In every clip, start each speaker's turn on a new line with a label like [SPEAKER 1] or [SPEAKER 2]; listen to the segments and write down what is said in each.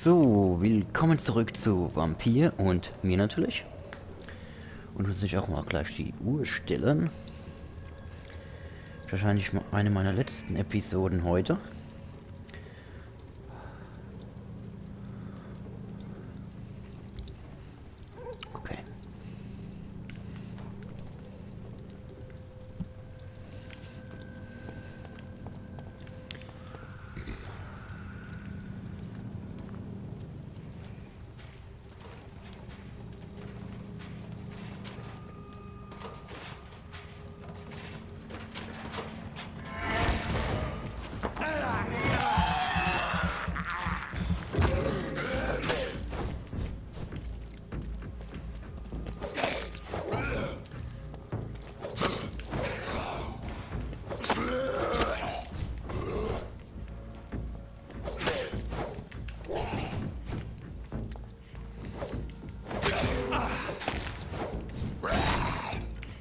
[SPEAKER 1] So, willkommen zurück zu Vampir und mir natürlich. Und uns sich auch mal gleich die Uhr stellen. Wahrscheinlich eine meiner letzten Episoden heute. Okay.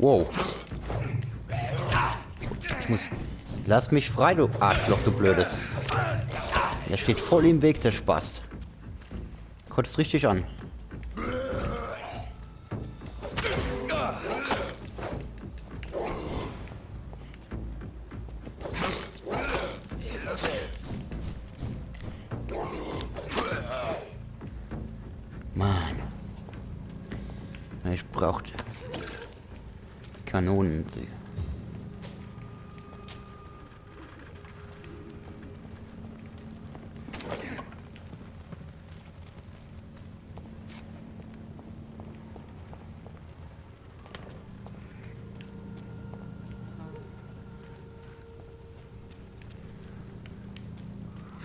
[SPEAKER 1] Wow. Ich muss... Lass mich frei, du Arschloch, du Blödes. Der steht voll im Weg, der Spast. Kotzt richtig an. Mann. Ich brauchte Kanonen.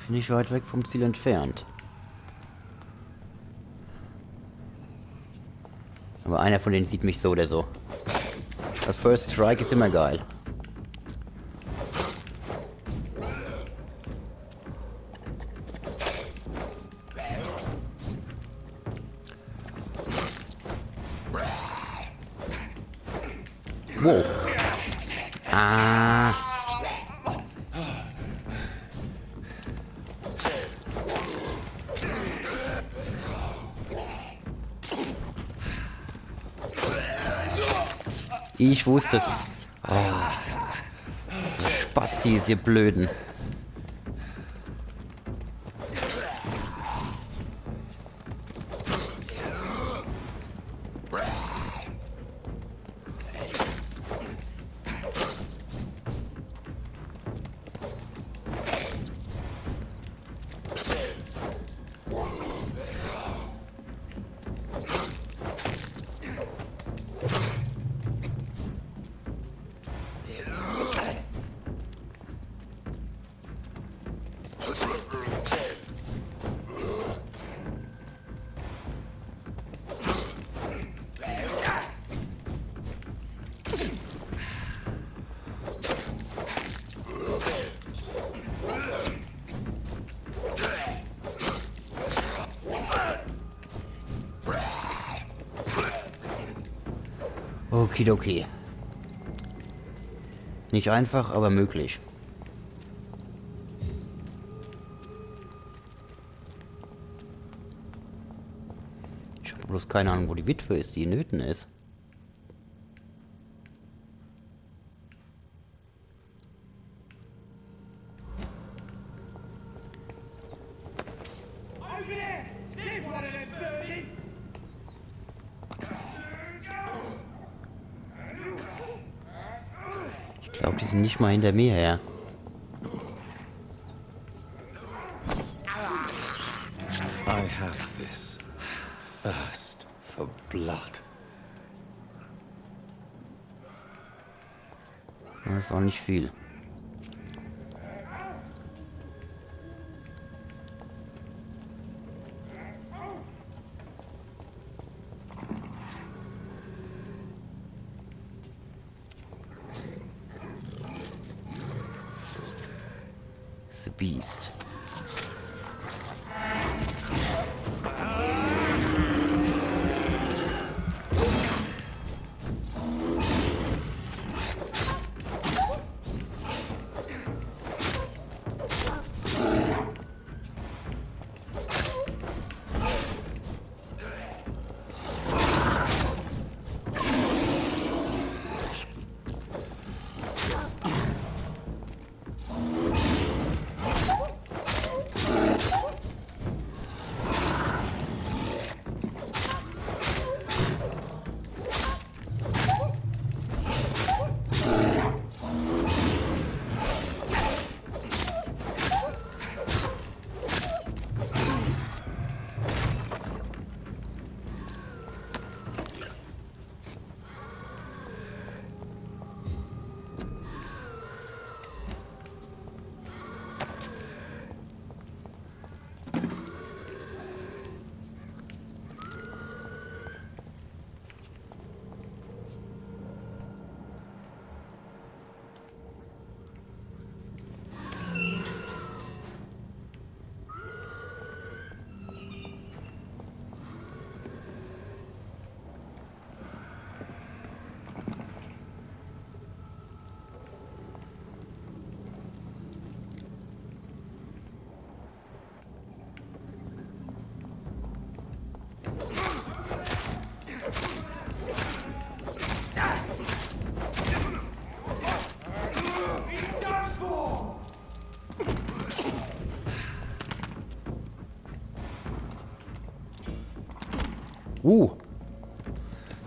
[SPEAKER 1] Nicht weit weg vom Ziel entfernt. Aber einer von denen sieht mich so oder so. Der First Strike ist immer geil. Wow. Ah. Ich wusste es. Oh. Spastis, ihr Blöden. Okidoki. Nicht einfach, aber möglich. Ich habe bloß keine Ahnung, wo die Witwe ist, die in Nöten ist. Ich glaube, die sind nicht mal hinter mir her.
[SPEAKER 2] I have this thirst for blood.
[SPEAKER 1] Das ist auch nicht viel. The Beast.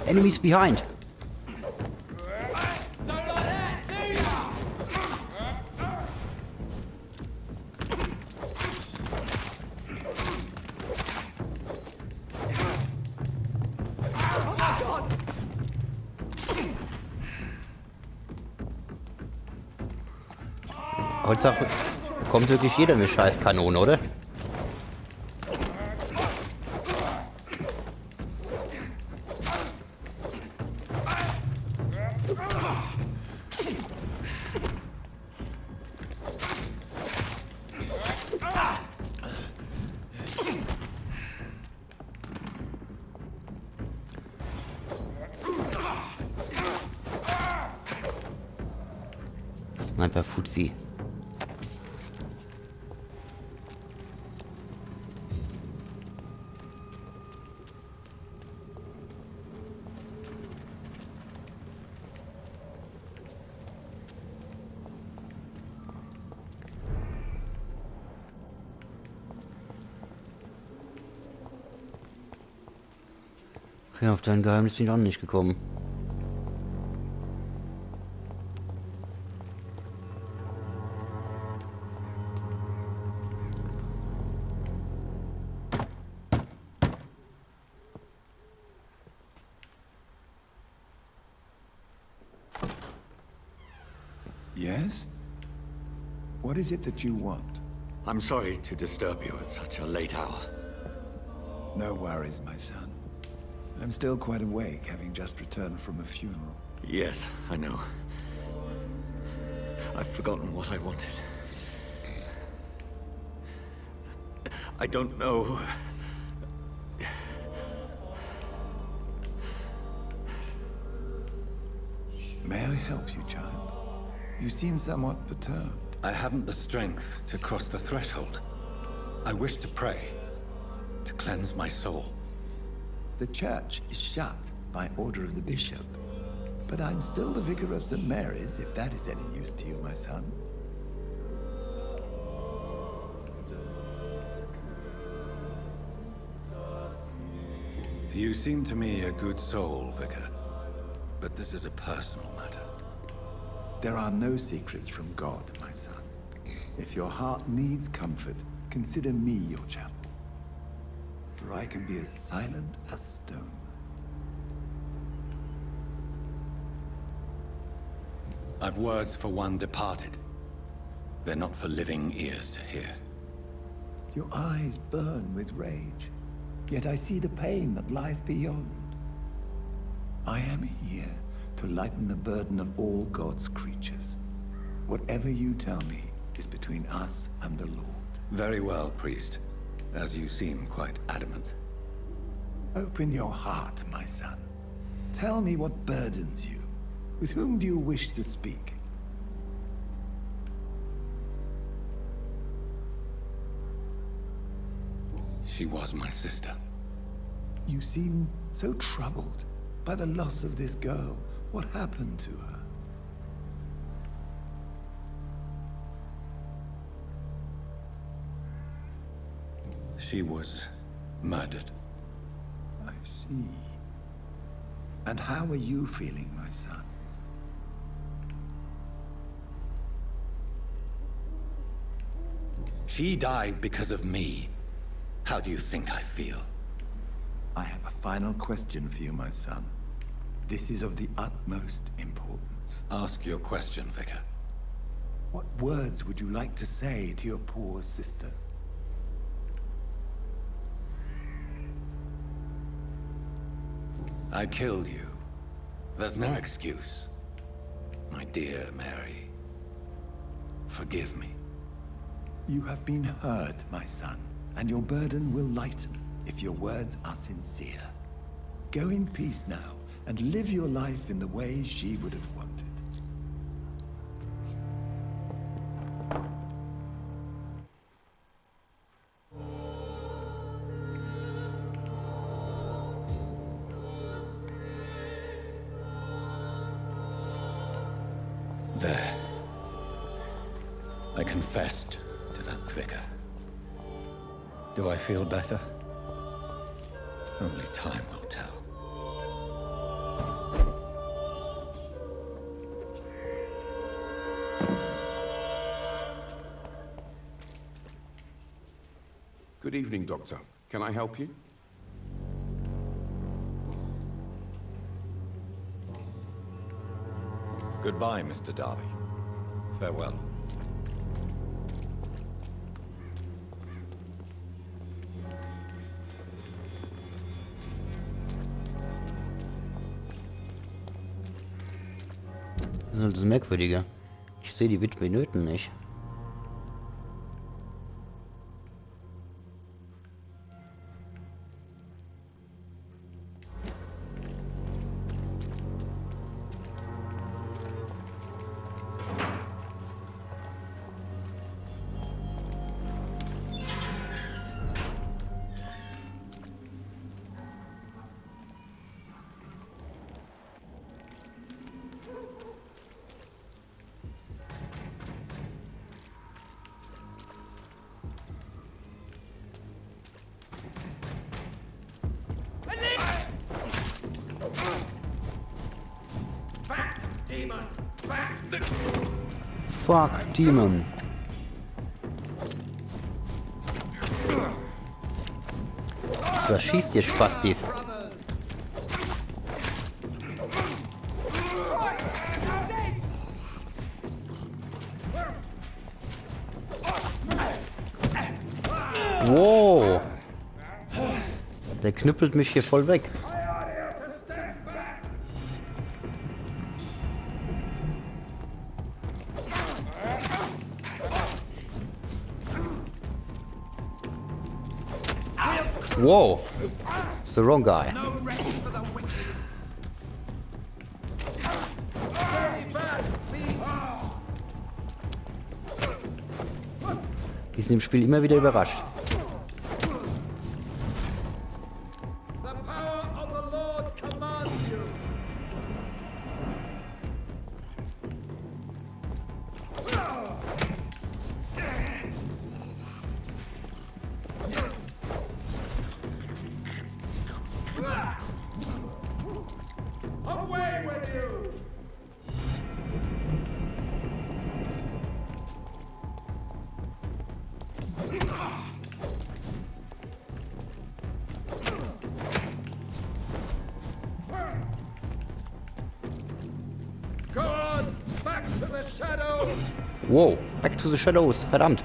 [SPEAKER 1] Enemies behind. Heutzutage kommt wirklich jeder mit scheiß Kanone, oder? Sniper Fuzzi. Okay, auf dein Geheimnis bin ich auch noch nicht gekommen.
[SPEAKER 3] Yes? What is it that you want?
[SPEAKER 2] I'm sorry to disturb you at such a late hour.
[SPEAKER 3] No worries, my son. I'm still quite awake, having just returned from a funeral.
[SPEAKER 2] Yes, I know. I've forgotten what I wanted. I don't know.
[SPEAKER 3] May I help you, child? You seem somewhat perturbed.
[SPEAKER 4] I haven't the strength to cross the threshold. I wish to pray, to cleanse my soul.
[SPEAKER 3] The church is shut by order of the bishop. But I'm still the vicar of St. Mary's, if that is any use to you, my son.
[SPEAKER 4] You seem to me a good soul, Vicar. But this is a personal matter.
[SPEAKER 3] There are no secrets from God, my son. If your heart needs comfort, consider me your chapel. For I can be as silent as stone.
[SPEAKER 4] I've words for one departed. They're not for living ears to hear.
[SPEAKER 3] Your eyes burn with rage, yet I see the pain that lies beyond. I am here to lighten the burden of all God's creatures. Whatever you tell me is between us and the Lord.
[SPEAKER 4] Very well, priest. As you seem quite adamant.
[SPEAKER 3] Open your heart, my son. Tell me what burdens you. With whom do you wish to speak?
[SPEAKER 4] She was my sister.
[SPEAKER 3] You seem so troubled by the loss of this girl. What happened to her?
[SPEAKER 4] She was murdered.
[SPEAKER 3] I see. And how are you feeling, my son?
[SPEAKER 4] She died because of me. How do you think I feel?
[SPEAKER 3] I have a final question for you, my son. This is of the utmost importance.
[SPEAKER 4] Ask your question, Vicar.
[SPEAKER 3] What words would you like to say to your poor sister?
[SPEAKER 4] I killed you. There's no excuse. My dear Mary, forgive me.
[SPEAKER 3] You have been hurt, my son, and your burden will lighten if your words are sincere. Go in peace now, and live your life in the way she would have wanted.
[SPEAKER 4] There. I confessed to that vicar. Do I feel better? Only time will tell.
[SPEAKER 5] Good evening, Doctor. Can I help you?
[SPEAKER 4] Goodbye, Mr. Darby. Farewell.
[SPEAKER 1] Das ist halt das Merkwürdige. Ich sehe die Witwenöten nicht. Fuck, Demon. Was schießt ihr Spastis? Wow. Der knüppelt mich hier voll weg. Whoa! It's the wrong guy. Die sind im Spiel immer wieder überrascht. Wow, back to the shadows, verdammt.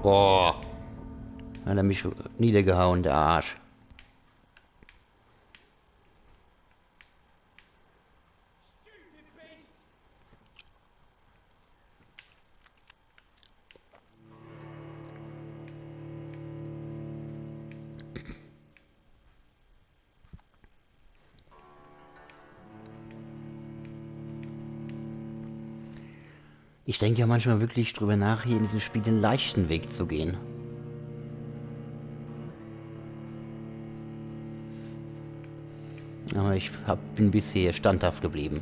[SPEAKER 1] Boah. Hat er mich niedergehauen, der Arsch. Ich denke ja manchmal wirklich drüber nach, hier in diesem Spiel den leichten Weg zu gehen. Aber ich bin bisher standhaft geblieben.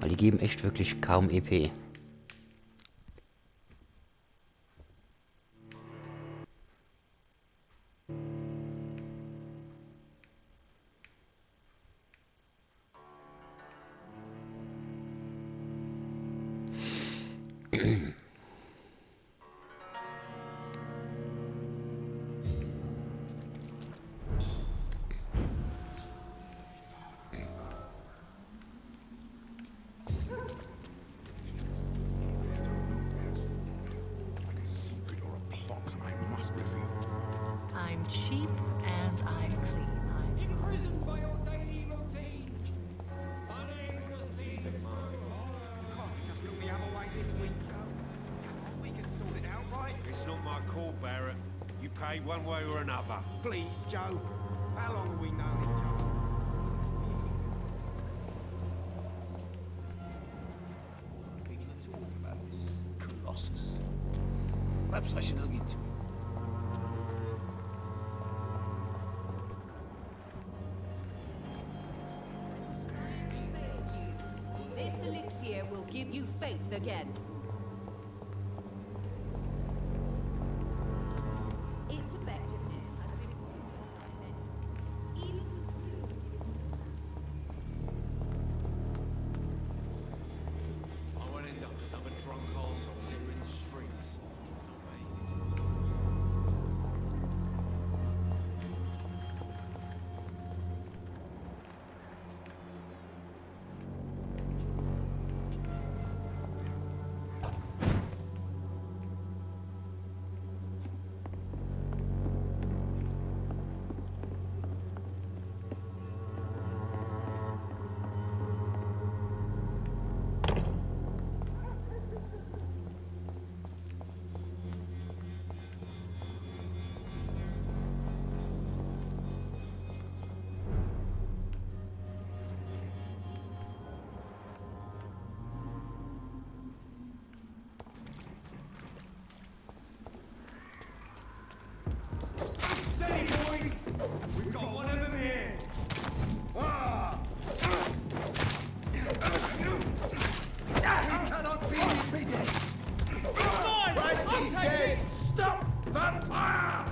[SPEAKER 1] Weil die geben echt wirklich kaum EP.
[SPEAKER 6] I'm cheap and I'm clean. I'm
[SPEAKER 7] Imprisoned by your daily routine. Unable to see the
[SPEAKER 8] Just look the other way this week, Joe. We can sort it out, right?
[SPEAKER 9] It's not my call, Barrett. You pay one way or another.
[SPEAKER 8] Please, Joe. How long have we known each other? People are talking about this Colossus. Perhaps I should look into it.
[SPEAKER 10] will give you faith again. Its effectiveness has been even
[SPEAKER 8] I won't end up another drunk arsehole here in the streets.
[SPEAKER 7] Steady, boys! We've got one of them here! Ah!
[SPEAKER 8] We cannot be defeated!
[SPEAKER 7] Fine! I'll take it!
[SPEAKER 8] Stop the fire!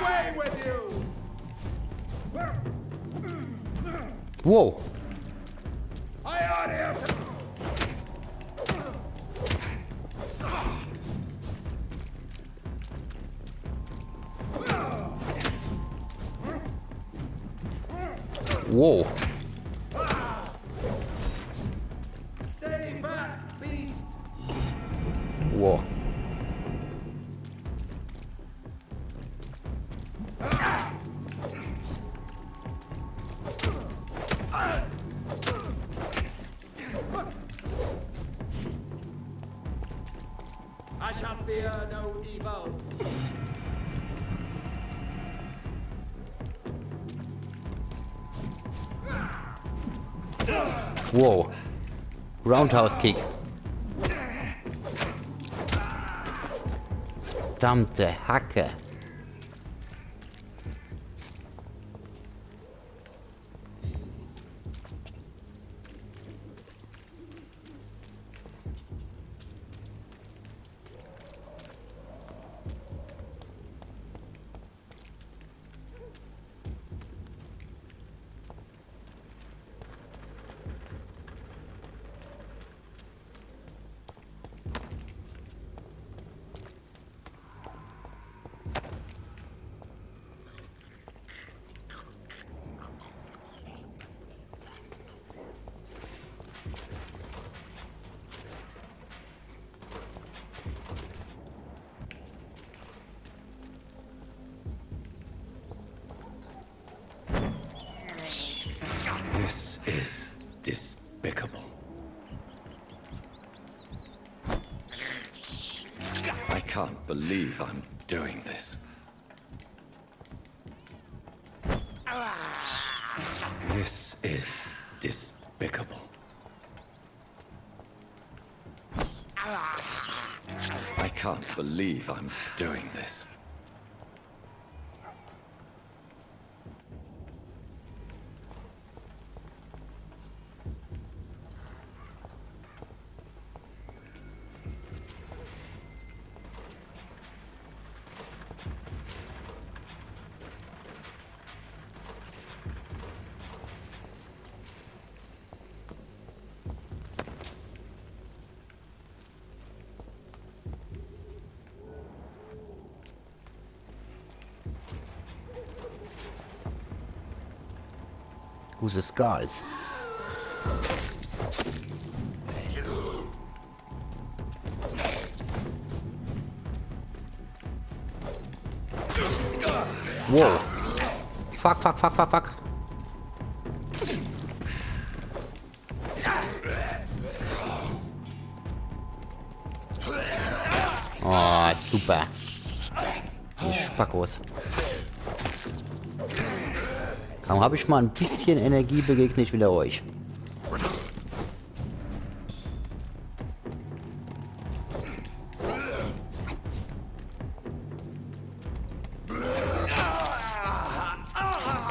[SPEAKER 8] Away with you!
[SPEAKER 1] Wow.
[SPEAKER 8] I ought here!
[SPEAKER 1] Wow.
[SPEAKER 8] Stay back, beast!
[SPEAKER 1] Wow.
[SPEAKER 8] I shall fear no evil.
[SPEAKER 1] Wow. Roundhouse Kick. Verdammte Hacke.
[SPEAKER 4] This is despicable. I can't believe I'm doing this. This is despicable. I can't believe I'm doing this.
[SPEAKER 1] Who's the skulls? Whoa. Fuck, fuck, fuck, fuck, fuck. Oh, super. Die Spackos. Kaum habe ich mal ein bisschen Energie, begegne ich wieder euch.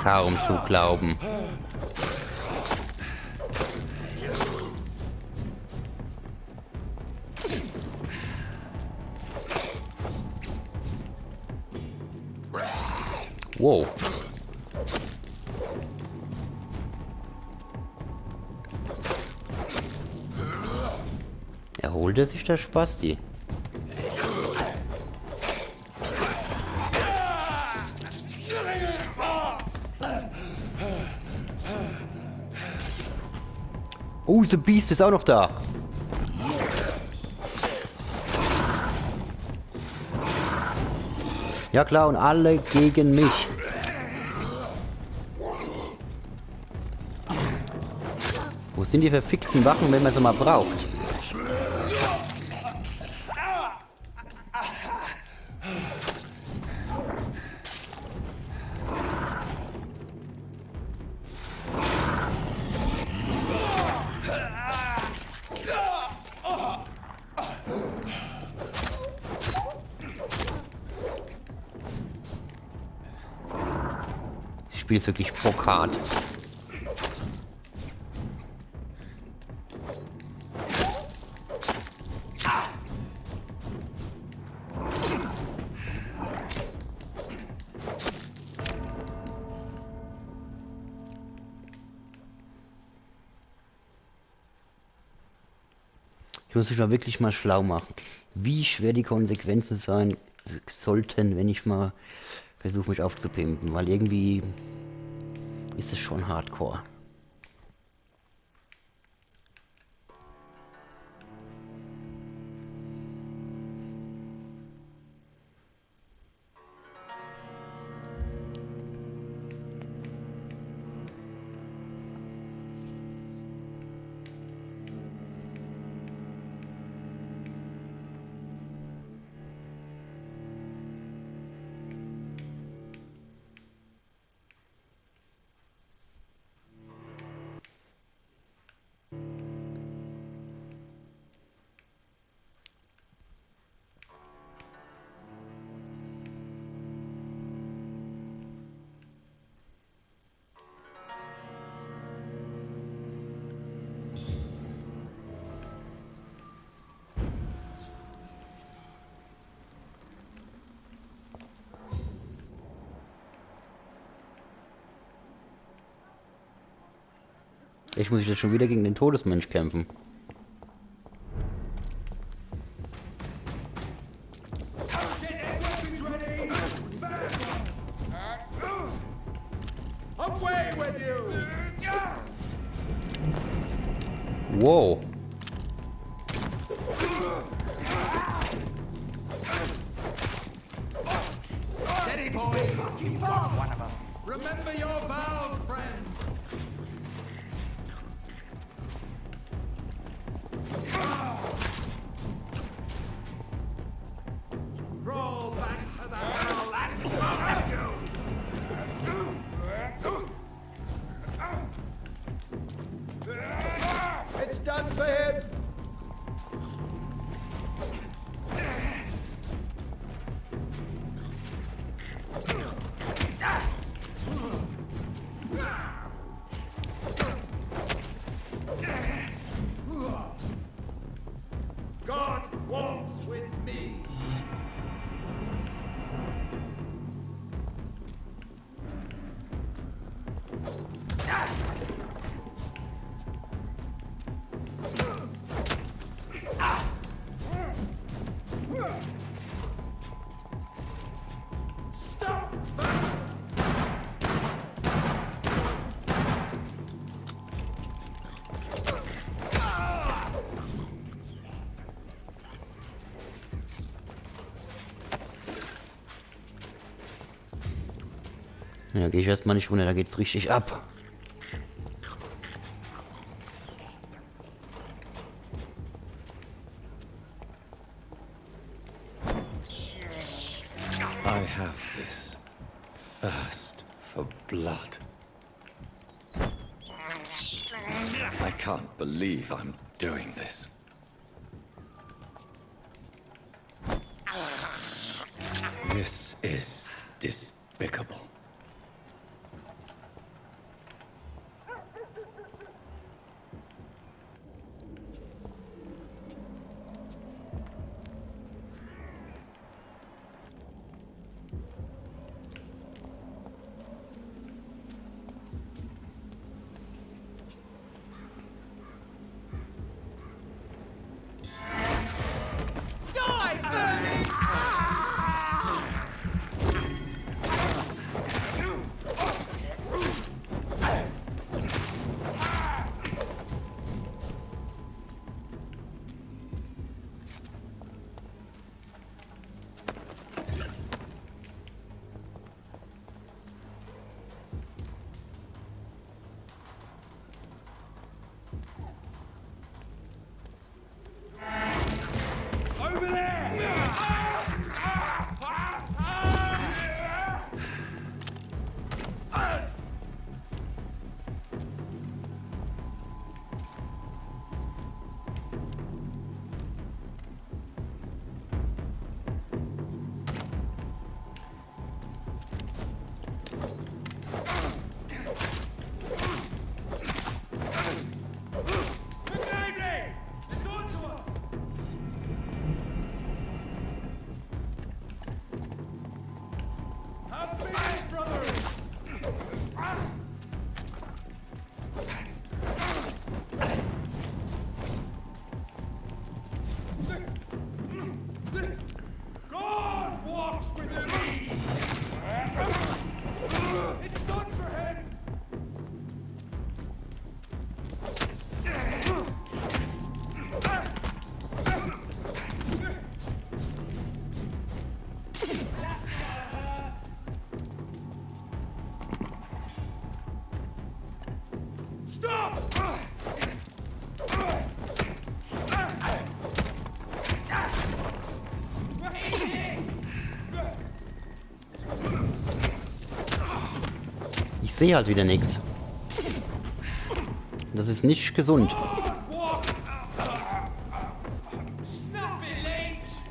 [SPEAKER 1] Kaum zu glauben. Wow. Erholt er sich der Spasti? Oh, The Beast ist auch noch da. Ja klar, und alle gegen mich. Wo sind die verfickten Wachen, wenn man sie mal braucht? Das Spiel ist wirklich bockhart. Ich muss mich mal wirklich mal schlau machen, wie schwer die Konsequenzen sein sollten, wenn ich mal versuche, mich aufzupimpen, weil irgendwie ist es schon hardcore. Ich muss jetzt schon wieder gegen den Todesmensch kämpfen. Wow.
[SPEAKER 8] Steady, boys! You've got one of them. Remember your vows, friends! Roll back to the hell and cover you! It's done for him! God walks with me! Stop!
[SPEAKER 1] Ja, gehe ich erstmal nicht runter, da geht's richtig ab.
[SPEAKER 4] I have this thirst for blood. I can't believe I'm doing this. This is despicable.
[SPEAKER 1] Ich sehe halt wieder nichts. Das ist nicht gesund.
[SPEAKER 7] Snap it, Lynch!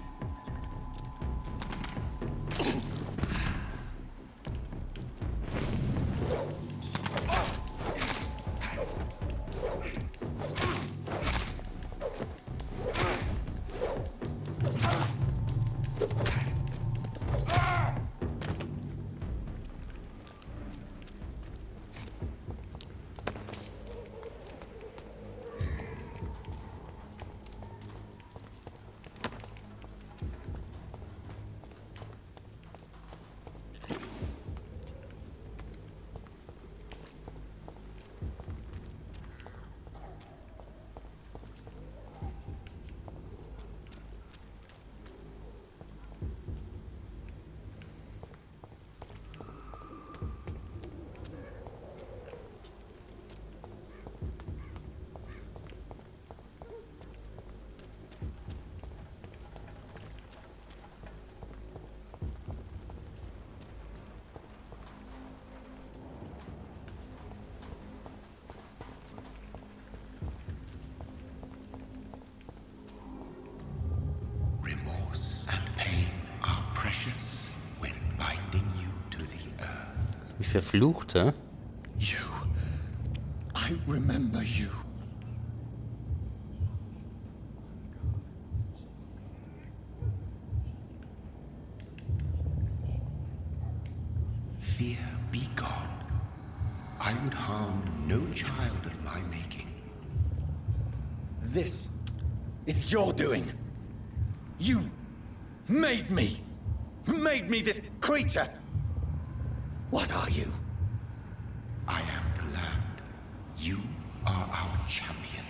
[SPEAKER 4] Remorse and pain are precious when binding you to the earth.
[SPEAKER 1] Wie verflucht, hä?
[SPEAKER 4] You. I remember you. Fear be gone. I would harm no child of my making. This is your doing. You made me this creature. What are you? I am the land. You are our champion.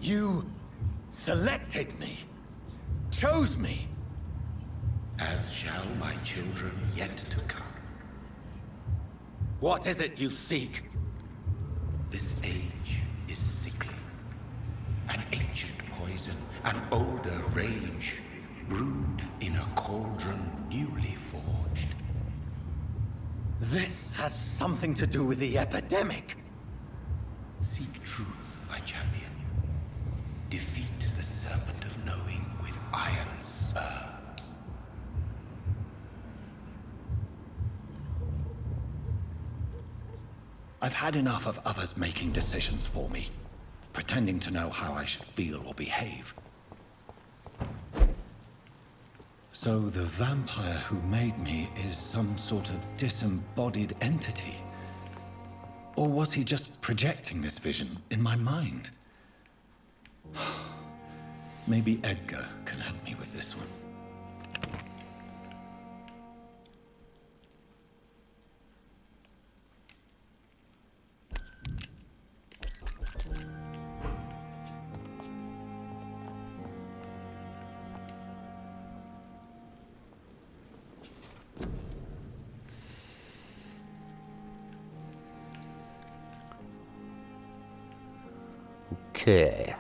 [SPEAKER 4] You selected me, chose me. As shall my children yet to come. What is it you seek? This age is sickly. An ancient poison, an older rage, brewed in a cauldron newly forged. This has something to do with the epidemic. Seek truth, my champion. Defeat the serpent of knowing with iron spur. I've had enough of others making decisions for me, pretending to know how I should feel or behave. So the vampire who made me is some sort of disembodied entity? Or was he just projecting this vision in my mind? Maybe Edgar can help me with this one.
[SPEAKER 1] Okay.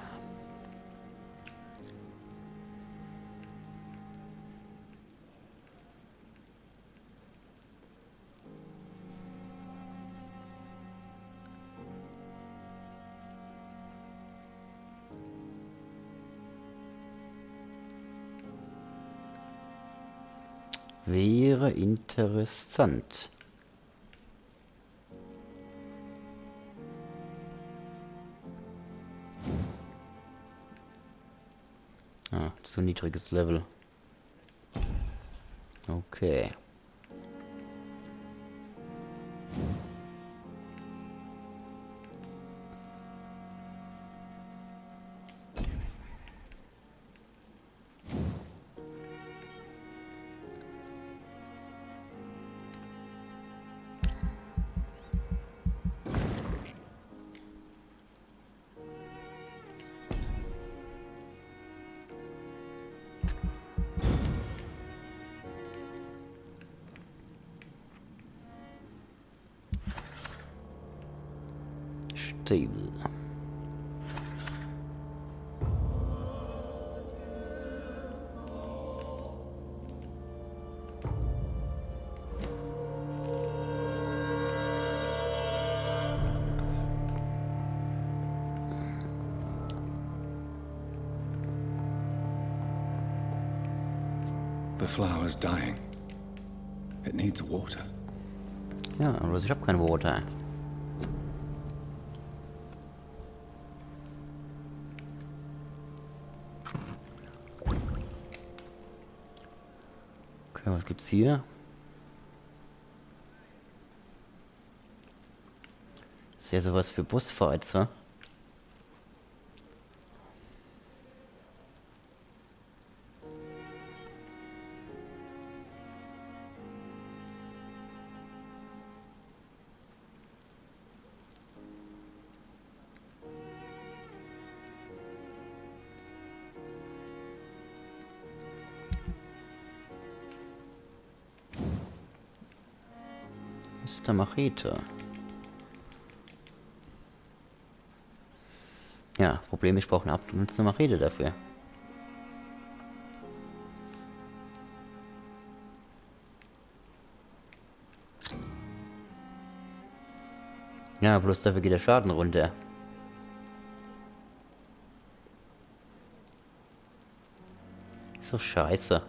[SPEAKER 1] Wäre interessant. Ah, zu niedriges Level. Okay. table.
[SPEAKER 4] The flower's dying. It needs water.
[SPEAKER 1] Ja, aber ich habe kein Water. Okay, was gibt's hier? Ist ja sowas für Busfights, wa? Mr. Machete. Ja, Problem, ich brauche eine abgenutzte Machete dafür. Ja, bloß dafür geht der Schaden runter. Ist doch scheiße.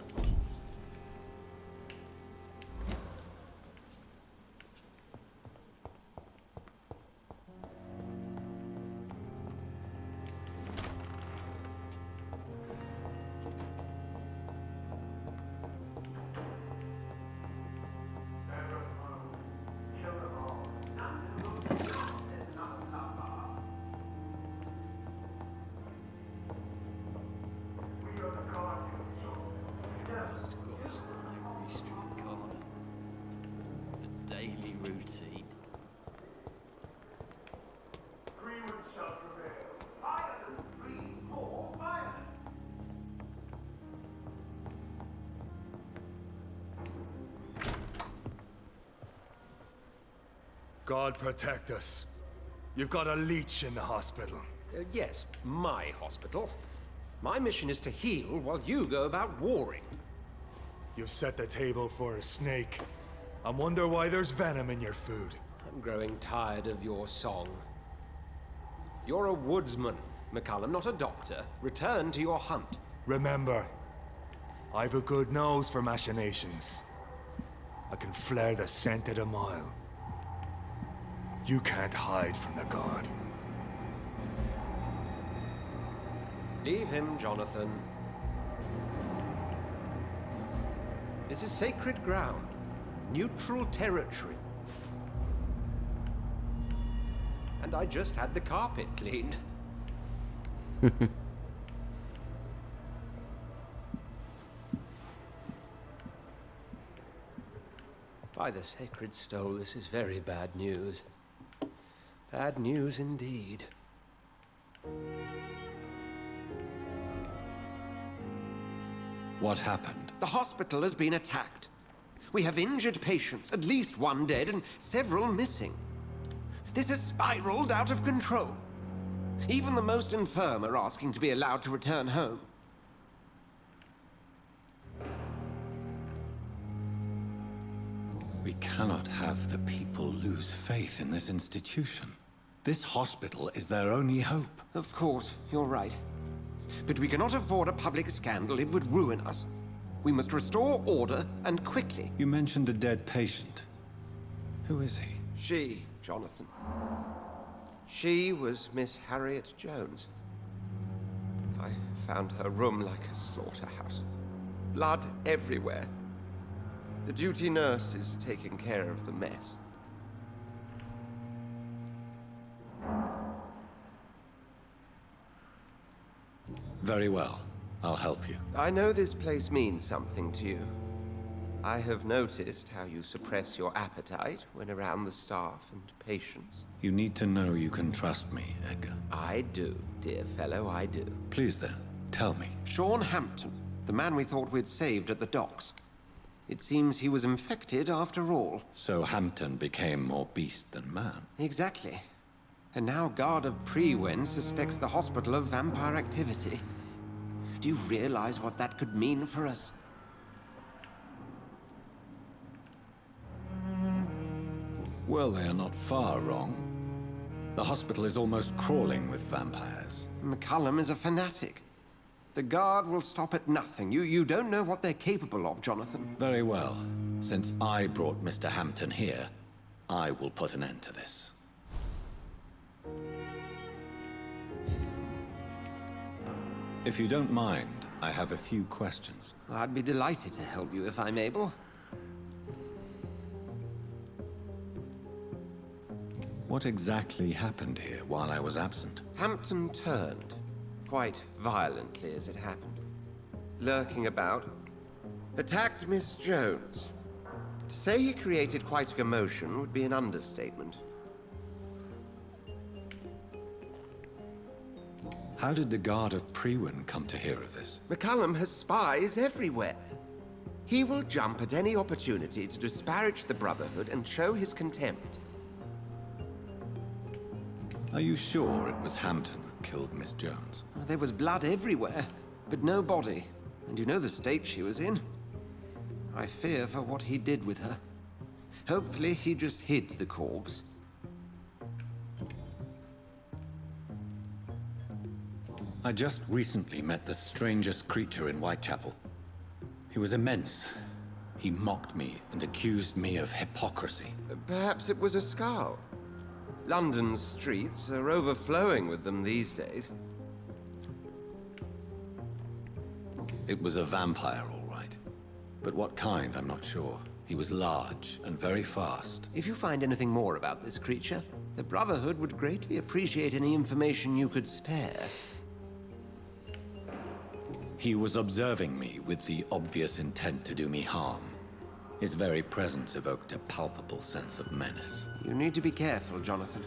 [SPEAKER 8] Routine.
[SPEAKER 7] Greenwood shall prevail. Ireland breeds more violence. God protect us. You've got a leech in the hospital.
[SPEAKER 8] Yes, my hospital. My mission is to heal while you go about warring.
[SPEAKER 7] You've set the table for a snake. I wonder why there's venom in your food.
[SPEAKER 8] I'm growing tired of your song. You're a woodsman, McCallum, not a doctor. Return to your hunt.
[SPEAKER 7] Remember, I've a good nose for machinations. I can flare the scent at a mile. You can't hide from the god.
[SPEAKER 8] Leave him, Jonathan. This is sacred ground. Neutral territory. And I just had the carpet cleaned. By the sacred stole, this is very bad news. Bad news indeed.
[SPEAKER 2] What happened?
[SPEAKER 8] The hospital has been attacked. We have injured patients, at least one dead and several missing. This has spiraled out of control. Even the most infirm are asking to be allowed to return home.
[SPEAKER 2] We cannot have the people lose faith in this institution. This hospital is their only hope.
[SPEAKER 8] Of course, you're right. But we cannot afford a public scandal. It would ruin us. We must restore order, and quickly.
[SPEAKER 2] You mentioned the dead patient. Who is he?
[SPEAKER 8] She, Jonathan. She was Miss Harriet Jones. I found her room like a slaughterhouse. Blood everywhere. The duty nurse is taking care of the mess.
[SPEAKER 2] Very well. I'll help you.
[SPEAKER 8] I know this place means something to you. I have noticed how you suppress your appetite when around the staff and patients.
[SPEAKER 2] You need to know you can trust me, Edgar.
[SPEAKER 8] I do, dear fellow, I do.
[SPEAKER 2] Please then, tell me.
[SPEAKER 8] Sean Hampton, the man we thought we'd saved at the docks. It seems he was infected after all.
[SPEAKER 2] So Hampton became more beast than man.
[SPEAKER 8] Exactly. And now Guard of Prewen suspects the hospital of vampire activity. Do you realize what that could mean for us?
[SPEAKER 2] Well, they are not far wrong. The hospital is almost crawling with vampires.
[SPEAKER 8] McCullum is a fanatic. The Guard will stop at nothing. You don't know what they're capable of, Jonathan.
[SPEAKER 2] Very well. Since I brought Mr. Hampton here, I will put an end to this. If you don't mind, I have a few questions.
[SPEAKER 8] Well, I'd be delighted to help you if I'm able.
[SPEAKER 2] What exactly happened here while I was absent?
[SPEAKER 8] Hampton turned, quite violently as it happened. Lurking about, attacked Miss Jones. To say he created quite a commotion would be an understatement.
[SPEAKER 2] How did the Guard of Prewen come to hear of this?
[SPEAKER 8] McCullum has spies everywhere. He will jump at any opportunity to disparage the Brotherhood and show his contempt.
[SPEAKER 2] Are you sure it was Hampton that killed Miss Jones?
[SPEAKER 8] There was blood everywhere, but no body. And you know the state she was in. I fear for what he did with her. Hopefully he just hid the corpse.
[SPEAKER 2] I just recently met the strangest creature in Whitechapel. He was immense. He mocked me and accused me of hypocrisy.
[SPEAKER 8] Perhaps it was a skull. London's streets are overflowing with them these days.
[SPEAKER 2] It was a vampire, all right. But what kind, I'm not sure. He was large and very fast.
[SPEAKER 8] If you find anything more about this creature, the Brotherhood would greatly appreciate any information you could spare.
[SPEAKER 2] He was observing me with the obvious intent to do me harm. His very presence evoked a palpable sense of menace.
[SPEAKER 8] You need to be careful, Jonathan.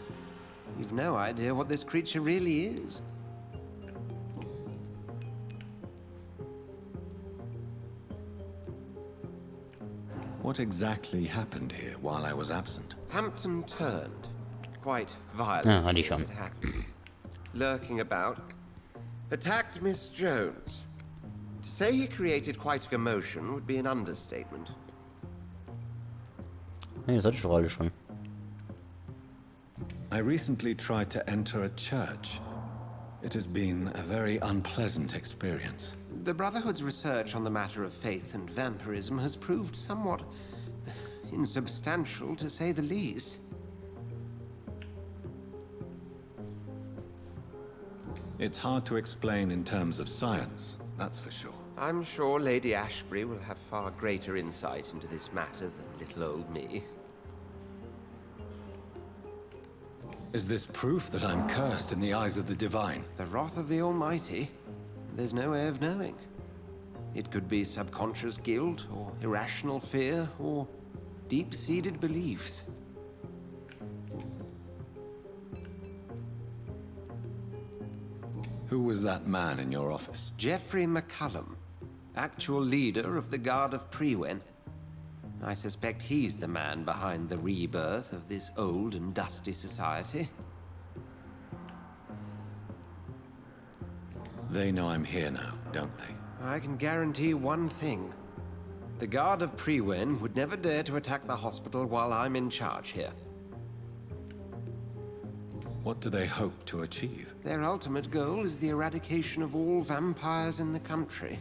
[SPEAKER 8] You've no idea what this creature really is.
[SPEAKER 2] What exactly happened here while I was absent?
[SPEAKER 8] Hampton turned, quite violently
[SPEAKER 1] hatte ich
[SPEAKER 8] as
[SPEAKER 1] schon.
[SPEAKER 8] it happened. Lurking about, attacked Miss Jones. To say he created quite a commotion would be an understatement.
[SPEAKER 1] Nee, das hatte ich doch alle schon.
[SPEAKER 2] I recently tried to enter a church. It has been a very unpleasant experience.
[SPEAKER 8] The Brotherhood's research on the matter of faith and vampirism has proved somewhat insubstantial, to say the least.
[SPEAKER 2] It's hard to explain in terms of science, that's for sure.
[SPEAKER 8] I'm sure Lady Ashbury will have far greater insight into this matter than little old me.
[SPEAKER 2] Is this proof that I'm cursed in the eyes of the divine?
[SPEAKER 8] The wrath of the Almighty? There's no way of knowing. It could be subconscious guilt, or irrational fear, or deep-seated beliefs.
[SPEAKER 2] Who was that man in your office?
[SPEAKER 8] Geoffrey McCullum, actual leader of the Guard of Prewen. I suspect he's the man behind the rebirth of this old and dusty society.
[SPEAKER 2] They know I'm here now, don't they?
[SPEAKER 8] I can guarantee one thing. The Guard of Prewen would never dare to attack the hospital while I'm in charge here.
[SPEAKER 2] What do they hope to achieve?
[SPEAKER 8] Their ultimate goal is the eradication of all vampires in the country.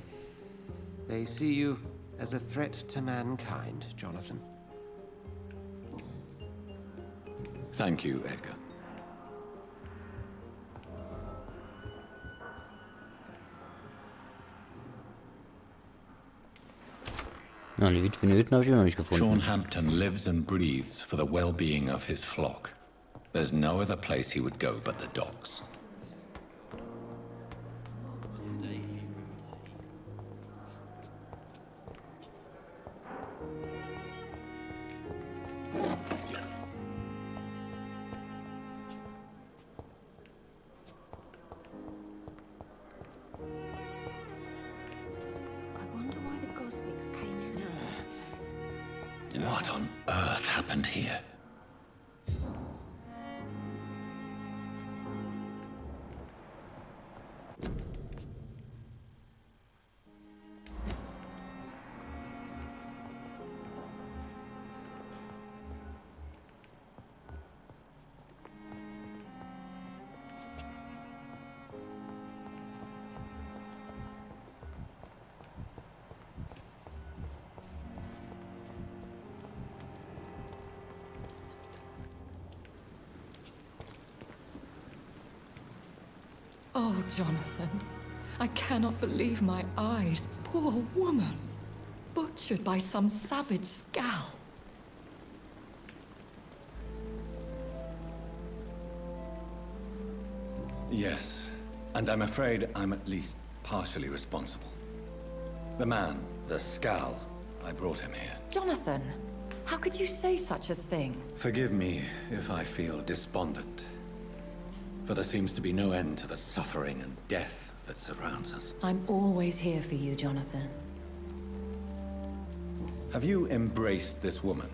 [SPEAKER 8] They see you as a threat to mankind, Jonathan.
[SPEAKER 2] Thank you, Edgar.
[SPEAKER 1] Ja, die Witwenöten habe ich immer noch nicht gefunden.
[SPEAKER 4] Sean Hampton lives and breathes for the well-being of his flock. There's no other place he would go but the docks.
[SPEAKER 10] I wonder why the Goswicks came here in the first place.
[SPEAKER 4] What on earth happened here?
[SPEAKER 11] Oh, Jonathan, I cannot believe my eyes. Poor woman, butchered by some savage Skal.
[SPEAKER 2] Yes, and I'm afraid I'm at least partially responsible. The man, the Skal, I brought him here.
[SPEAKER 11] Jonathan, how could you say such a thing?
[SPEAKER 2] Forgive me if I feel despondent, for there seems to be no end to the suffering and death that surrounds us.
[SPEAKER 11] I'm always here for you, Jonathan.
[SPEAKER 2] Have you embraced this woman,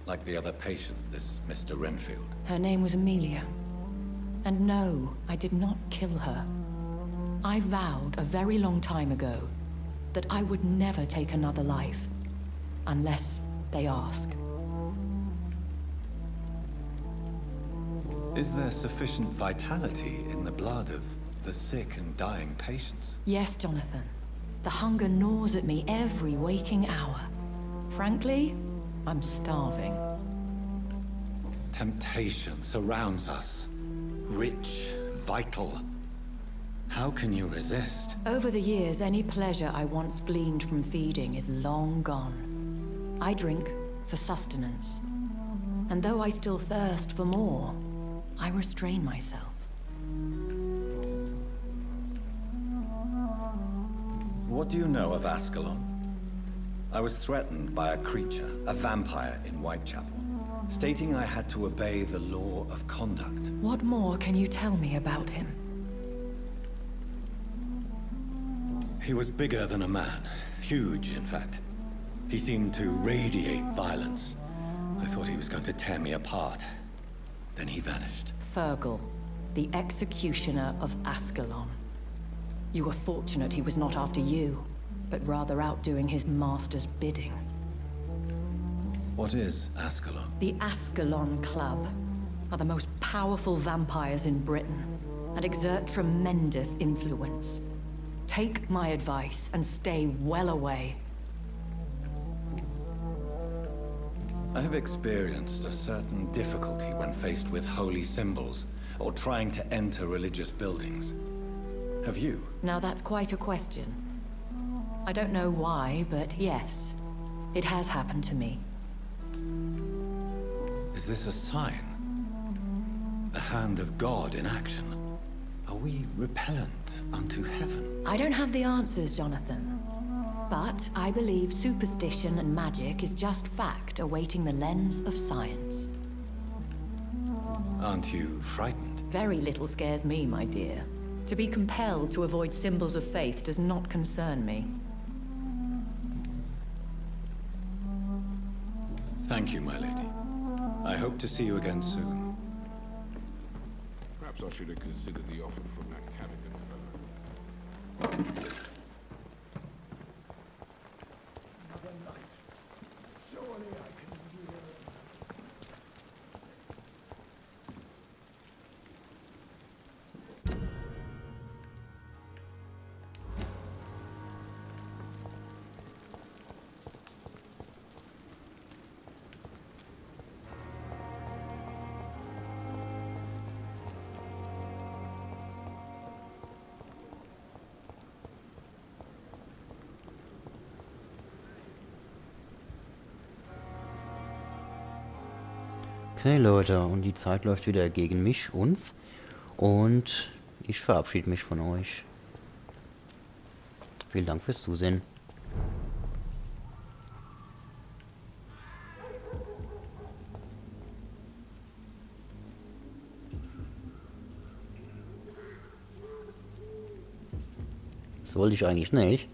[SPEAKER 2] like the other patient, this Mr. Renfield?
[SPEAKER 11] Her name was Amelia. And no, I did not kill her. I vowed a very long time ago that I would never take another life, unless they ask.
[SPEAKER 2] Is there sufficient vitality in the blood of the sick and dying patients?
[SPEAKER 11] Yes, Jonathan. The hunger gnaws at me every waking hour. Frankly, I'm starving.
[SPEAKER 2] Temptation surrounds us. Rich, vital. How can you resist?
[SPEAKER 11] Over the years, any pleasure I once gleaned from feeding is long gone. I drink for sustenance. And though I still thirst for more, I restrain myself.
[SPEAKER 2] What do you know of Ascalon? I was threatened by a creature, a vampire in Whitechapel, stating I had to obey the law of conduct.
[SPEAKER 11] What more can you tell me about him?
[SPEAKER 2] He was bigger than a man. Huge, in fact. He seemed to radiate violence. I thought he was going to tear me apart. Then he vanished.
[SPEAKER 11] Fergal, the executioner of Ascalon. You were fortunate he was not after you, but rather out doing his master's bidding.
[SPEAKER 2] What is Ascalon?
[SPEAKER 11] The Ascalon Club are the most powerful vampires in Britain and exert tremendous influence. Take my advice and stay well away.
[SPEAKER 2] I have experienced a certain difficulty when faced with holy symbols or trying to enter religious buildings. Have you?
[SPEAKER 11] Now that's quite a question. I don't know why, but yes, it has happened to me.
[SPEAKER 2] Is this a sign? The hand of God in action? Are we repellent unto heaven?
[SPEAKER 11] I don't have the answers, Jonathan. But I believe superstition and magic is just fact awaiting the lens of science.
[SPEAKER 2] Aren't you frightened?
[SPEAKER 11] Very little scares me, my dear. To be compelled to avoid symbols of faith does not concern me.
[SPEAKER 2] Thank you, my lady. I hope to see you again soon.
[SPEAKER 5] Perhaps I should have considered the offer from that Callaghan fellow.
[SPEAKER 3] Another night. Surely I can endure.
[SPEAKER 1] Okay, Leute, und die Zeit läuft wieder gegen mich, uns. Und ich verabschiede mich von euch. Vielen Dank fürs Zusehen. Das wollte ich eigentlich nicht.